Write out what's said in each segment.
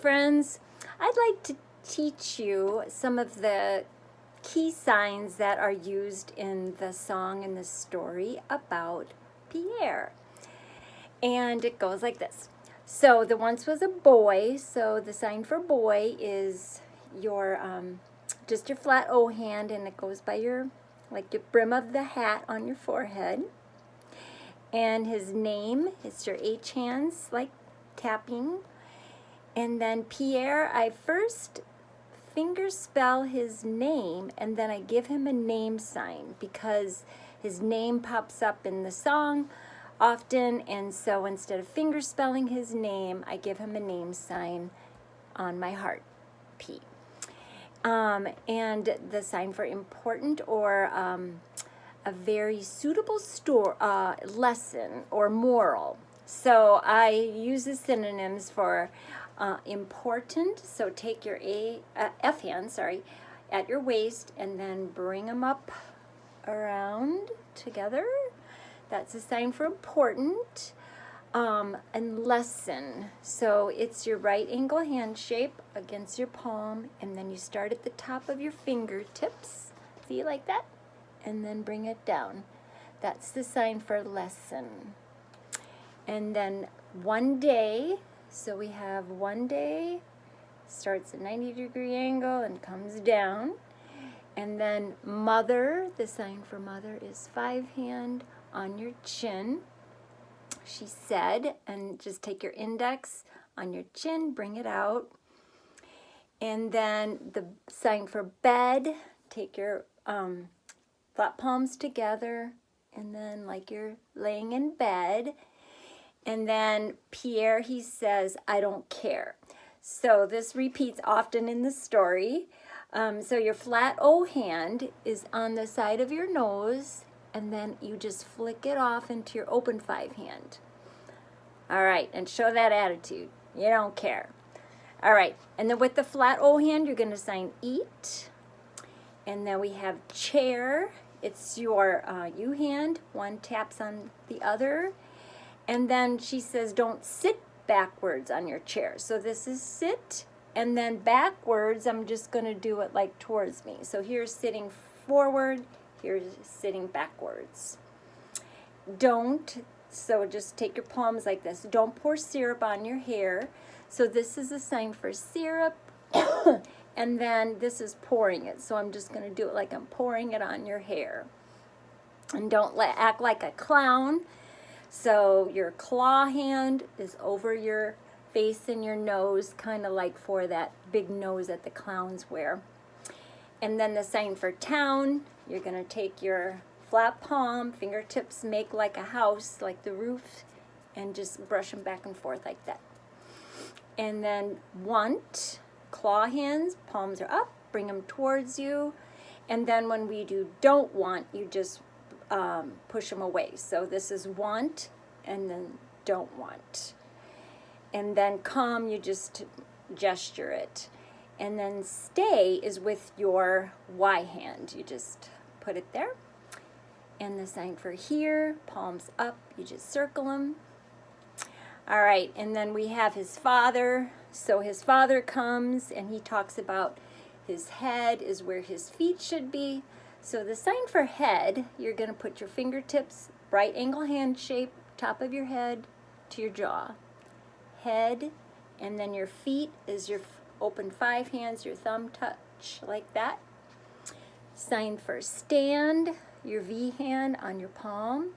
friends. I'd like to teach you some of the key signs that are used in the song and the story about Pierre. And it goes like this. So the once was a boy, so the sign for boy is your just your flat O hand, and it goes by your like your brim of the hat on your forehead. And his name, it's your H hands like tapping. And then Pierre, I first finger spell his name and then I give him a name sign because his name pops up in the song often, and so instead of finger spelling his name, I give him a name sign on my heart, P. And the sign for important or a very suitable lesson or moral. So I use the synonyms for important. So take your F hand, at your waist, and then bring them up around together. That's a sign for important. And lesson. So it's your right angle hand shape against your palm, and then you start at the top of your fingertips. See, like that? And then bring it down. That's the sign for lesson. And then one day, so we have one day, starts at 90-degree angle and comes down. And then mother, the sign for mother is 5 hand on your chin. She said, and just take your index on your chin, bring it out. And then the sign for bed, take your flat palms together, and then like you're laying in bed. And then Pierre, he says, I don't care. So this repeats often in the story. So your flat O hand is on the side of your nose, and then you just flick it off into your open 5 hand. All right, and show that attitude. You don't care. All right, and then with the flat O hand, you're going to sign eat. And then we have chair. It's your U hand. One taps on the other. And then she says, don't sit backwards on your chair. So this is sit, and then backwards, I'm just going to do it like towards me. So here's sitting forward, here's sitting backwards. Don't, so just take your palms like this. Don't pour syrup on your hair. So this is a sign for syrup. And then this is pouring it. So I'm just going to do it like I'm pouring it on your hair. And don't act like a clown. So your claw hand is over your face and your nose, kind of like for that big nose that the clowns wear. And then the sign for town, you're going to take your flat palm, fingertips make like a house, like the roof, and just brush them back and forth like that. And then want, claw hands, palms are up, bring them towards you. And then when we do don't want, you just push them away. So this is want, and then don't want. And then come, you just gesture it. And then stay is with your Y hand. You just put it there. And the sign for here, palms up, you just circle them. All right, and then we have his father. So his father comes and he talks about his head is where his feet should be. So the sign for head, you're going to put your fingertips, right angle hand shape, top of your head to your jaw. Head, and then your feet is your open 5 hands, your thumb touch like that. Sign for stand, your V hand on your palm.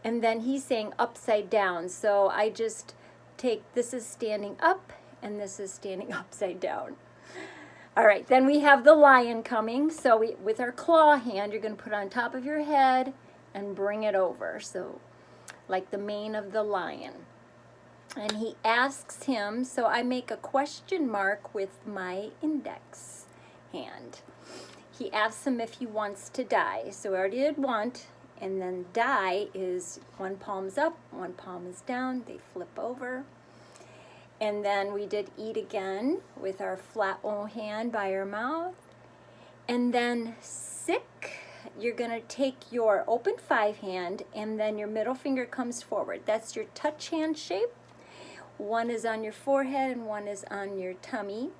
And then he's saying upside down. So I just take, this is standing up, and this is standing upside down. All right, then we have the lion coming. So with our claw hand, you're going to put it on top of your head and bring it over. So like the mane of the lion. And he asks him, so I make a question mark with my index hand. He asks him if he wants to die. So we already did want, and then die is one palm's up, one palm is down, they flip over. And then we did eat again with our flat O hand by our mouth. And then sick, you're going to take your open 5 hand, and then your middle finger comes forward. That's your touch hand shape. one is on your forehead and one is on your tummy.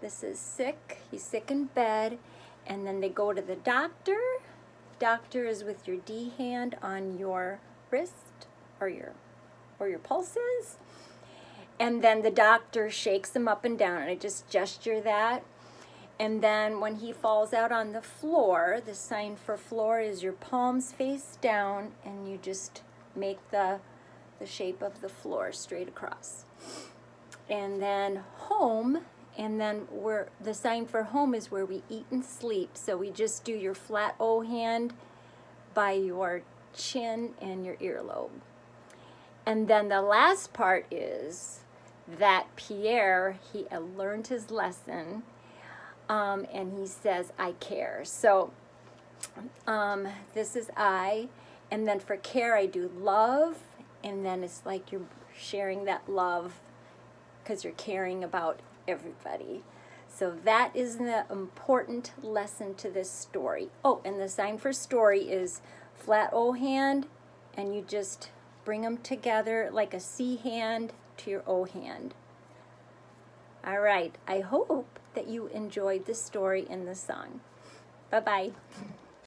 This is sick. He's sick in bed. And then they go to the doctor. Doctor is with your D hand on your wrist or your pulses. And then the doctor shakes him up and down. And I just gesture that. And then when he falls out on the floor, the sign for floor is your palms face down, and you just make the shape of the floor straight across. And then home, and then the sign for home is where we eat and sleep. So we just do your flat O hand by your chin and your earlobe. And then the last part is that Pierre, he learned his lesson. And he says, I care. So this is I. And then for care, I do love. And then it's like you're sharing that love because you're caring about everybody. So that is the important lesson to this story. Oh, and the sign for story is flat O hand. And you just bring them together like a C hand to your O hand. All right, I hope that you enjoyed the story and the song. Bye-bye.